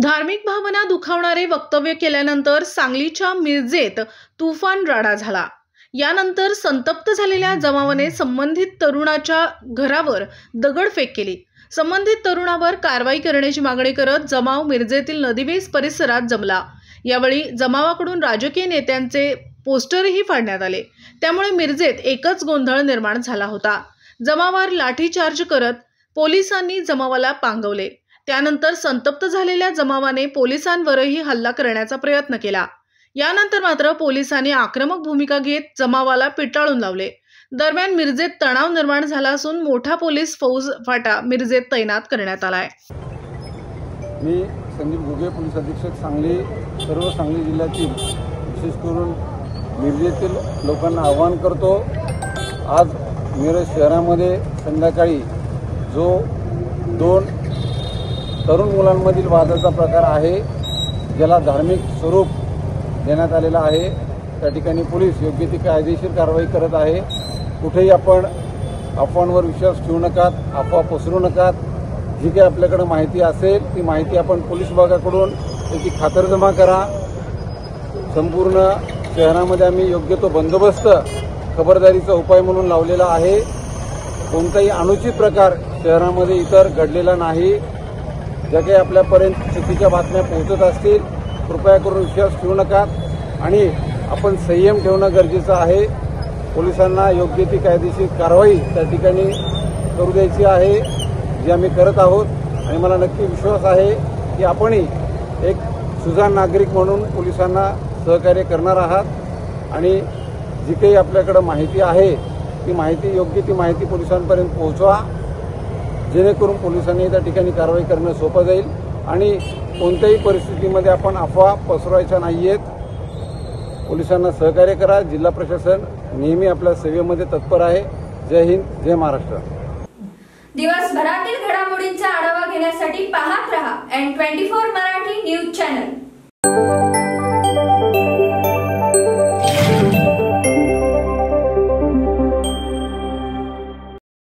धार्मिक भावना दुखावणारे वक्तव्य केल्यानंतर सांगलीच्या मिरजेत तुफान राडा झाला। यानंतर संतप्त झालेल्या जमावाने संबंधित तरुणाच्या घरावर दगडफेक केली। संबंधित तरुणावर कारवाई करण्याची मागणी करत जमाव मिरजेतील नदीवेस परिसरात जमला। यावेळी जमावाकडून राजकीय नेत्यांचे पोस्टरही फाडण्यात आले। त्यामुळे मिरजेत एकच गोंधळ निर्माण झाला होता। जमावावर लाठीचार्ज करत पोलिसांनी जमावाला पांगवले। त्यानंतर संतप्त झालेल्या जमावाने पोलिसांवरही हल्ला करण्याचा प्रयत्न केला। यानंतर मात्र पोलिसांनी आक्रमक भूमिका घेत जमावाला पिटाळून लावले। दरम्यान मिरजेत तणाव निर्माण झाला असून मोठा पोलीस फौज फाटा मिरजेत तैनात करण्यात आला आहे। मी संदीप घुगे, पोलीस अधीक्षक सांगली, सर्व सांगली जिल्ह्यातील विशेष करून मिरजेतील लोकांना आवाहन करतो। आज मिरज शहरामध्ये संध्याकाळी जो 2 तरुण मुलांमधील वादाचा प्रकार आहे, ज्याला धार्मिक स्वरूप देण्यात आलेला आहे, त्या ठिकाणी पोलीस योग्य ती कायदेशीर कारवाई करत आहे। कुठेही आपण अफवांवर विश्वास ठेवू नका, अफवा पसरू नका। जी काही आपल्याकडे माहिती असेल ती माहिती आपण पोलीस विभागाकडून त्याची खातरजमा करा। संपूर्ण शहरामध्ये आम्ही योग्य तो बंदोबस्त खबरदारीचा उपाय म्हणून लावलेला आहे। कोणताही अनुचित प्रकार शहरामध्ये इतर घडलेला नाही। ज्या काही आपल्यापर्यंत चुकीच्या बातम्या पोहोचत असतील कृपया करून विश्वास ठेवू नका आणि आपण संयम ठेवणं गरजेचं आहे। पोलिसांना योग्य ती कायदेशीर कारवाई त्या ठिकाणी करू द्यायची आहे, जी आम्ही करत आहोत। आणि मला नक्की विश्वास आहे की आपणही एक सुजाण नागरिक म्हणून पोलिसांना सहकार्य करणार आहात आणि जी काही आपल्याकडे माहिती आहे ती माहिती योग्य ती माहिती पोलिसांपर्यंत पोहोचवा, जेणेकरून पोलिसांनी त्या ठिकाणी कारवाई करणं सोपं जाईल आणि कोणत्याही परिस्थितीमध्ये आपण अफवा पसरवायच्या नाहीयेत। पोलिसांना सहकार्य करा। जिल्हा प्रशासन नेहमी आपल्या सेवेमध्ये तत्पर आहे। जय हिंद, जय महाराष्ट्र। दिवसभरातील घडामोडींचा आढावा घेण्यासाठी पाहत रहा N24 मराठी न्यूज चॅनल।